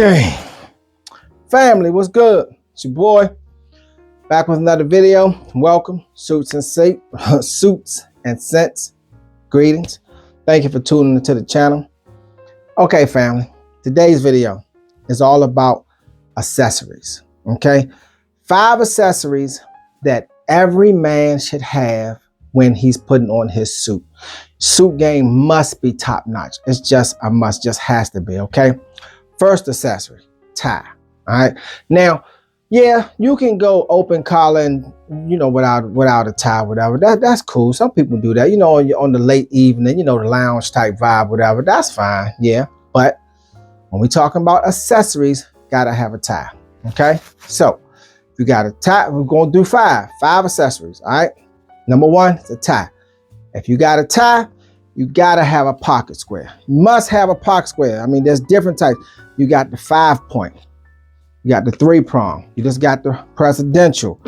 Okay, family, what's good? It's your boy back with another video. Welcome, Suits and Scents. Greetings. Thank you for tuning into the channel. Okay, family, today's video is all about accessories. Okay, 5 accessories that every man should have when he's putting on his suit. Suit game must be top notch. It's just a must, just has to be. Okay. First accessory, tie. All right. Now, yeah, you can go open collar and without a tie, whatever. That's cool. Some people do that. On the late evening, the lounge type vibe, whatever. That's fine. Yeah. But when we talking about accessories, gotta have a tie. Okay. So if you got a tie, we're gonna do 5 accessories. All right. Number 1 is a tie. If you got a tie, you gotta have a pocket square. You must have a pocket square. I mean, there's different types. You got the 5-point. You got the 3-prong. You just got the presidential.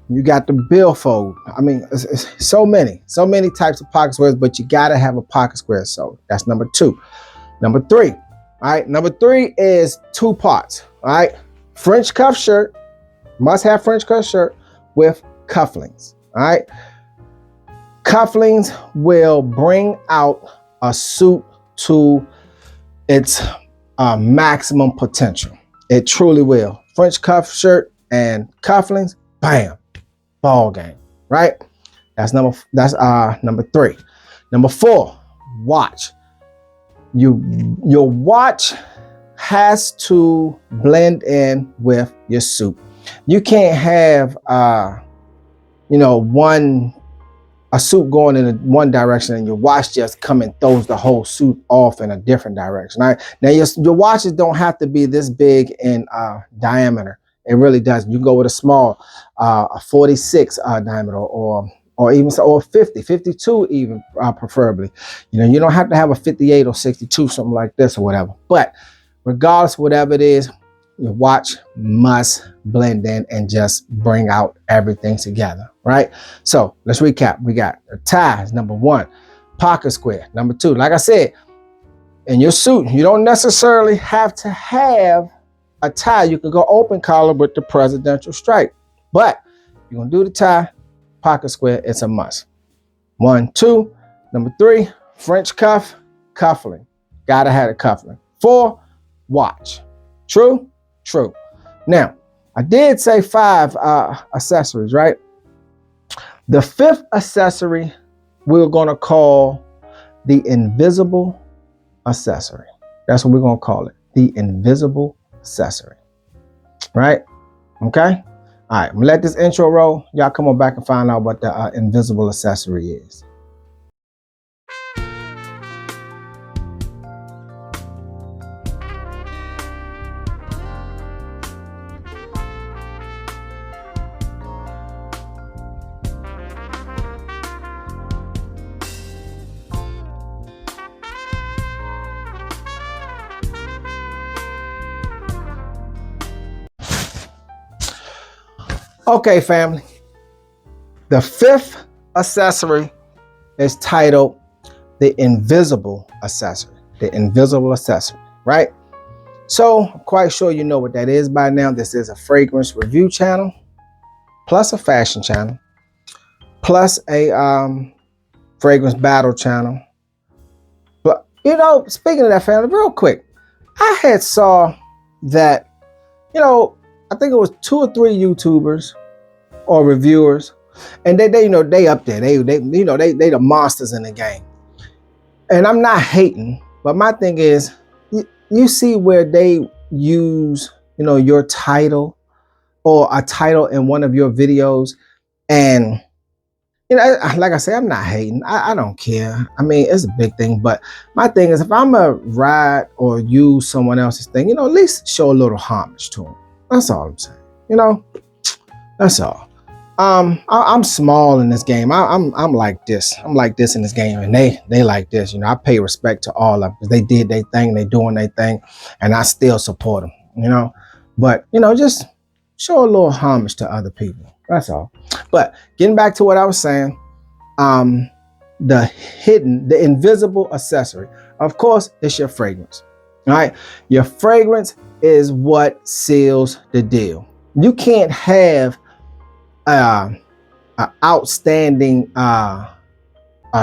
You got the billfold. I mean, it's so many types of pocket squares, but you gotta have a pocket square. So that's number 2. Number 3. All right. Number 3 is 2 parts. All right. French cuff shirt. Must have French cuff shirt with cufflinks. All right. Cufflinks will bring out a suit to its maximum potential. It truly will. French cuff shirt and cufflinks, bam, ball game, right? That's number 3. Number 4, watch. Your watch has to blend in with your suit. You can't have a suit going in one direction and your watch just come and throws the whole suit off in a different direction. All right? Now your watches don't have to be this big in diameter. It really doesn't. You can go with a small, a 46 diameter or 50, 52 even preferably. You don't have to have a 58 or 62, something like this or whatever. But regardless, whatever it is, your watch must blend in and just bring out everything together, right? So let's recap. We got a tie is number 1, pocket square. Number 2, like I said, in your suit, you don't necessarily have to have a tie. You can go open collar with the presidential stripe, but you're gonna do the tie, pocket square. It's a must. 1, 2. Number 3, French cuff, cuffling. Gotta have a cuffling. 4, watch. True. True. Now, I did say 5 accessories, right? The 5th accessory we're going to call the invisible accessory. That's what we're going to call it. The invisible accessory. Right? Okay? All right. I'm going to let this intro roll. Y'all come on back and find out what the invisible accessory is. Okay, family. The 5th accessory is titled the invisible accessory. The invisible accessory, right? So I'm quite sure you know what that is by now. This is a fragrance review channel, plus a fashion channel, plus a fragrance battle channel. But speaking of that, family, real quick, I had saw that, I think it was 2 or 3 YouTubers or reviewers, and they up there. They the monsters in the game. And I'm not hating, but my thing is, you see where they use, your title or a title in one of your videos, and like I say, I'm not hating. I don't care. I mean, it's a big thing, but my thing is, if I'm a ride or use someone else's thing, at least show a little homage to them. That's all I'm saying. That's all. I'm small in this game. I'm like this. I'm like this in this game, and they like this. I pay respect to all of them because they did their thing, they doing their thing, and I still support them. But just show a little homage to other people. That's all. But getting back to what I was saying, the invisible accessory. Of course, it's your fragrance. All right. Your fragrance is what seals the deal. You can't have an outstanding a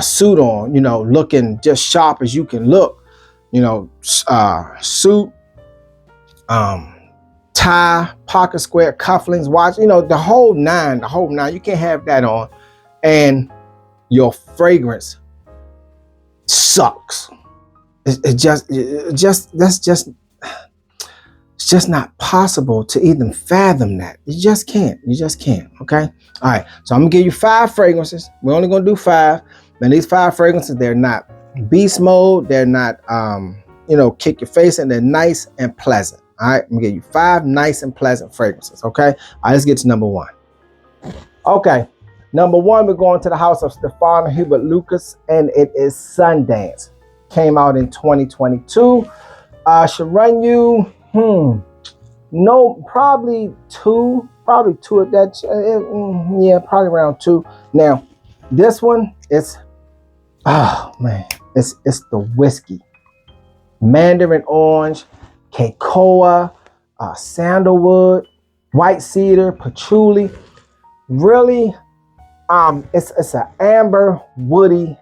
suit on, looking just sharp as you can look, suit, tie, pocket square, cufflinks, watch, the whole nine. You can't have that on, and your fragrance sucks. It's just not possible to even fathom that. You just can't. Okay. All right. So I'm gonna give you 5 fragrances. We're only gonna do 5. And these 5 fragrances, they're not beast mode. They're not, kick your face, and they're nice and pleasant. All right. I'm gonna give you 5 nice and pleasant fragrances. Okay. All right. Let's get to number 1. Okay. Number 1, we're going to the house of Stefano Hubert Lucas, and it is Sundance. Came out in 2022. Should run you, no, probably two of that. Yeah, probably around 2. Now, this one is, it's the whiskey. Mandarin orange, cocoa, sandalwood, white cedar, patchouli. Really, it's an amber woody.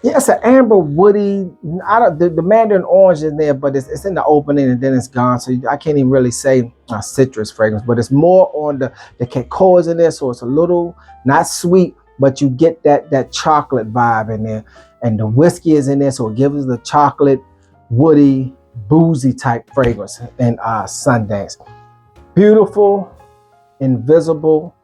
It's an amber woody. The Mandarin orange is there, but it's in the opening and then it's gone. So I can't even really say citrus fragrance, but it's more on the cocoa is in there. So it's a little not sweet, but you get that chocolate vibe in there. And the whiskey is in there, so it gives the chocolate, woody, boozy type fragrance in Sundance. Beautiful, invisible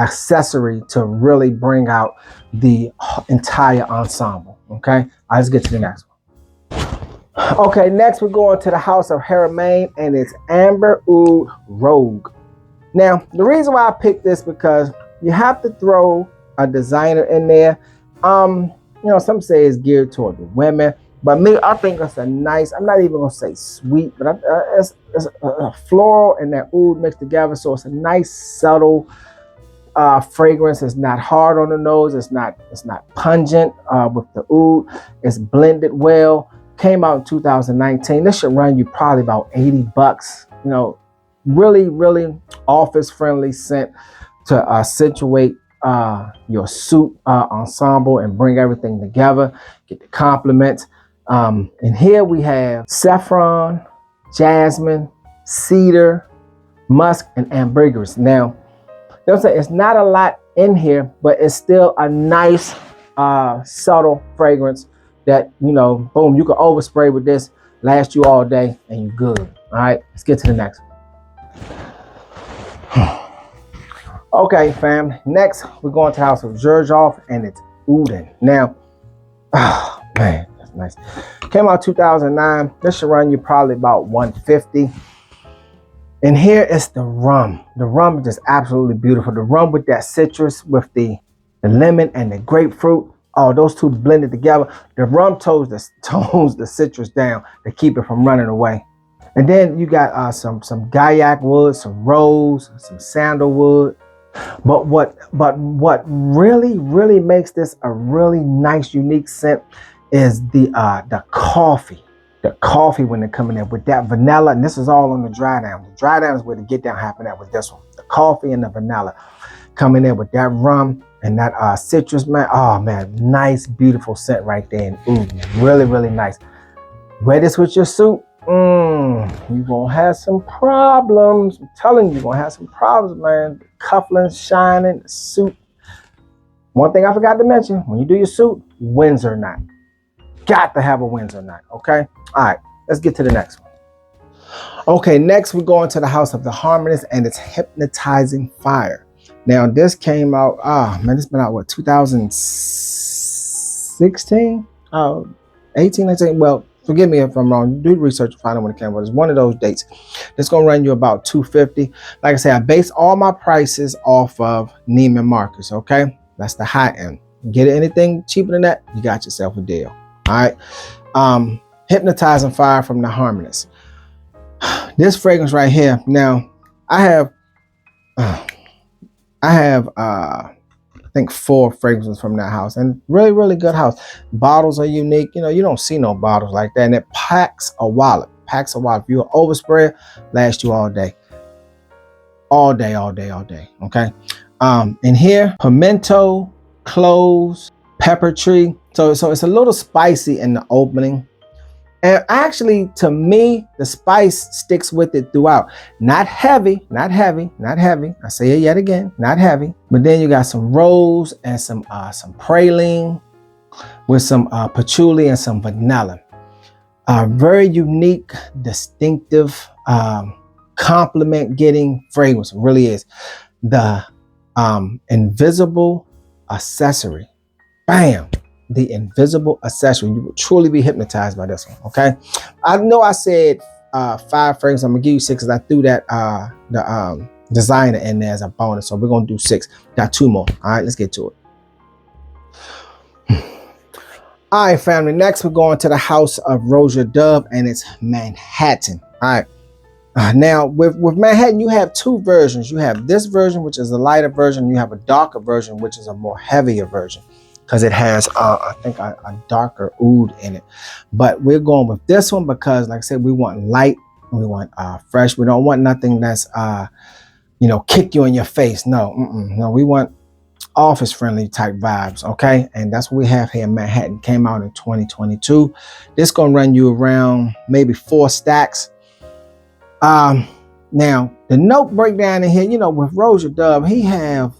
accessory to really bring out the entire ensemble. Okay, let's get to the next one. Okay, next we're going to the house of Haramain, and it's Amber Oud Rogue. Now, the reason why I picked this because you have to throw a designer in there. Some say it's geared toward the women, but me, I think it's a nice. I'm not even gonna say sweet, but it's a floral and that oud mixed together, so it's a nice subtle fragrance. It's not hard on the nose. It's not pungent with the oud. It's blended well. Came out in 2019. This should run you probably about $80. Really, really office friendly scent to accentuate your suit ensemble and bring everything together. Get the compliments. And here we have saffron, jasmine, cedar, musk, and ambergris. Now, it's not a lot in here, but it's still a nice, subtle fragrance that, boom, you can overspray with this, last you all day, and you're good. All right, let's get to the next one. Okay, fam. Next, we're going to the house of Xerjoff, and it's Ouden. Now, man, that's nice. Came out 2009. This should run you probably about $150. And here is the rum. The rum is just absolutely beautiful. The rum with that citrus, with the lemon and the grapefruit. Oh, those two blended together. The rum tones the citrus down to keep it from running away. And then you got some gaiac wood, some rose, some sandalwood. But what really makes this a really nice, unique scent is the coffee. The coffee when they come in there with that vanilla, and this is all on the dry down. The dry down is where the get down happened at with this one. The coffee and the vanilla come in there with that rum and that citrus, man. Oh man, nice, beautiful scent right there. And ooh, really, really nice. Wear this with your suit. You're gonna have some problems. I'm telling you, you're gonna have some problems, man. The cufflinks shining, the suit. One thing I forgot to mention, when you do your suit, Windsor knot. Got to have a Windsor knot, okay? All right, let's get to the next one. Okay, next we're going to the house of the Harmonists, and it's Hypnotizing Fire. Now, this came out, it's been out, 2016? 18, 19? Well, forgive me if I'm wrong. Do research to find out when it came out. It's one of those dates. It's going to run you about $250. Like I say, I base all my prices off of Neiman Marcus, okay? That's the high end. Get anything cheaper than that, you got yourself a deal. All right. Hypnotizing Fire from the Harmonists. This fragrance right here. Now, I have think 4 fragrances from that house, and really, really good house. Bottles are unique. You know, you don't see no bottles like that, and it packs a wallet. Packs a wallet. If you're an oversprayer, lasts you all day. All day, all day, all day. Okay. In here, pimento, cloves, pepper tree. So it's a little spicy in the opening. And actually, to me, the spice sticks with it throughout. Not heavy, not heavy, not heavy. I say it yet again, not heavy. But then you got some rose and some praline with some patchouli and some vanilla. Very unique, distinctive, compliment getting fragrance. It really is. The invisible accessory. Bam. The invisible accessory. You will truly be hypnotized by this one. Okay. I know I said 5 fragrances. I'm gonna give you 6 because I threw that the designer in there as a bonus. So we're gonna do 6. Got 2 more. All right, let's get to it. All right, family. Next, we're going to the house of Roja Dove, and it's Manhattan. All right. Now with Manhattan, you have 2 versions. You have this version, which is a lighter version. You have a darker version, which is a more heavier version, because it has I think a darker oud in it. But we're going with this one because, like I said, we want light, we want fresh. We don't want nothing that's kick you in your face. No, we want office friendly type vibes. Okay, and that's what we have here in Manhattan. Came out in 2022. This gonna run you around maybe 4 stacks. Now the note breakdown in here, with Roja Dove, he have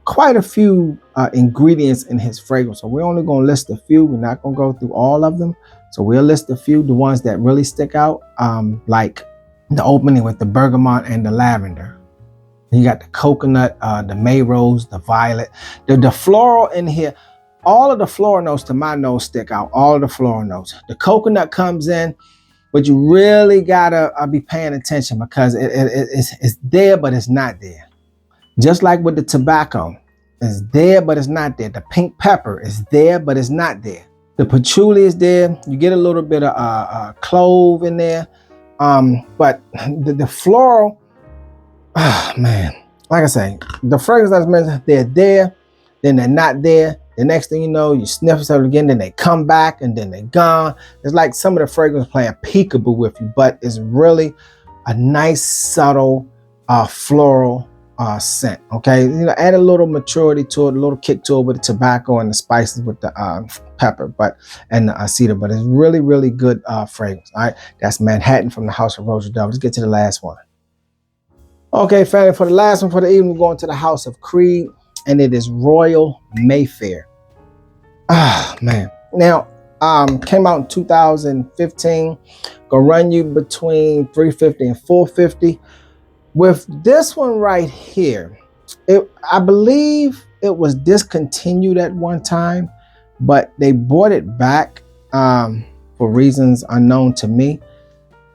quite a few ingredients in his fragrance. So we're only going to list a few. We're not going to go through all of them. So we'll list a few, the ones that really stick out, like the opening with the bergamot and the lavender. You got the coconut, the May rose, the violet, the floral in here. All of the floral notes to my nose stick out. All of the floral notes. The coconut comes in, but you really gotta be paying attention because it's there, but it's not there. Just like with the tobacco, it's there, but it's not there. The pink pepper is there, but it's not there. The patchouli is there. You get a little bit of clove in there. But the floral, man, like I say, the fragrance that's mentioned, they're there, then they're not there. The next thing you know, you sniff yourself again, then they come back, and then they're gone. It's like some of the fragrance playing peekaboo with you, but it's really a nice, subtle, floral scent. Okay, add a little maturity to it, a little kick to it with the tobacco and the spices with the pepper, and the cedar. But it's really, really good fragrance. All right, that's Manhattan from the house of Roja Dove. Let's get to the last one. Okay, family, for the last one for the evening, we're going to the house of Creed, and it is Royal Mayfair. Man. Now, came out in 2015. Gonna run you between $350 and $450. With this one right here, I believe it was discontinued at one time, but they brought it back for reasons unknown to me.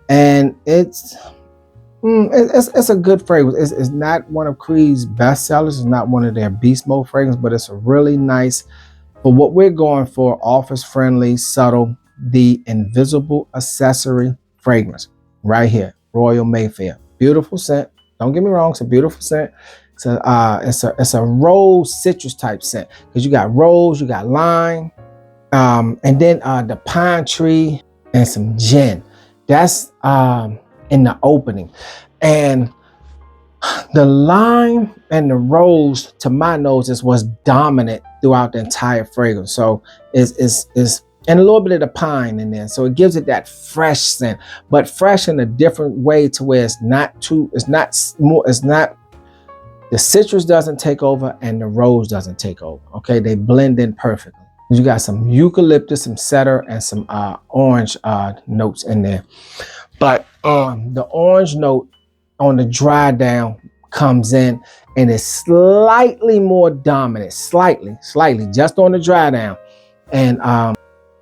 And it's a good fragrance. It's not one of Creed's best sellers. It's not one of their beast mode fragrances, but it's a really nice, for what we're going for, office friendly, subtle, the invisible accessory fragrance right here, Royal Mayfair. Beautiful scent. Don't get me wrong, it's a beautiful scent. It's a rose citrus type scent, because you got rose, you got lime, and then the pine tree and some gin. That's in the opening. And the lime and the rose, to my nose, is what's dominant throughout the entire fragrance. So is and a little bit of the pine in there. So it gives it that fresh scent, but fresh in a different way, to where the citrus doesn't take over and the rose doesn't take over. Okay, they blend in perfectly. You got some eucalyptus, some cedar, and some orange notes in there. But the orange note on the dry down comes in and is slightly more dominant, slightly, just on the dry down. And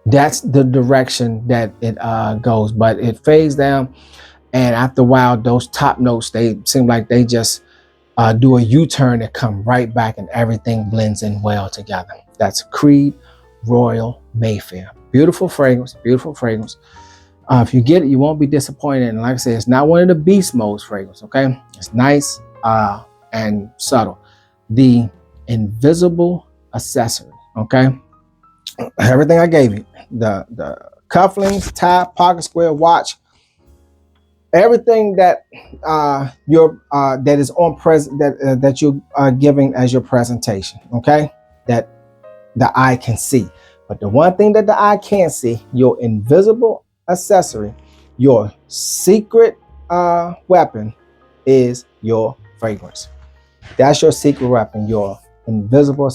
that's the direction that it goes, but it fades down. And after a while, those top notes, they seem like they just do a U-turn and come right back, and everything blends in well together. That's Creed Royal Mayfair. Beautiful fragrance, beautiful fragrance. If you get it, you won't be disappointed. And like I said, it's not one of the beast modes fragrance, okay? It's nice and subtle. the invisible accessory. Okay, everything I gave you, the cufflinks, tie, pocket square, watch, everything that that is on present that you are giving as your presentation. Okay, that the eye can see. But the one thing that the eye can't see, your invisible accessory, your secret weapon, is your fragrance. That's your secret weapon, your invisible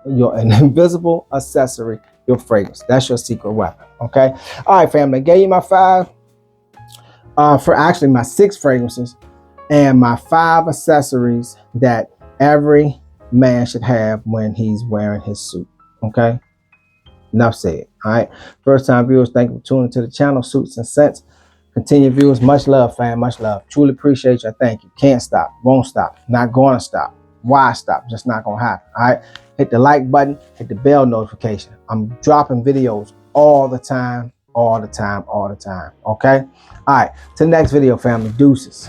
invisible accessory, your fragrance. That's your secret weapon. Okay. All right, family. I gave you my five, for actually my 6 fragrances and my 5 accessories that every man should have when he's wearing his suit. Okay. Enough said. All right. First time viewers, thank you for tuning to the channel, Suits and Scents. Continue viewers, much love, fam, much love. Truly appreciate you. Thank you. Can't stop, won't stop, not going to stop. Why stop? Just not going to happen. All right. Hit the like button, hit the bell notification. I'm dropping videos all the time, all the time, all the time. Okay. All right. To the next video, family. Deuces.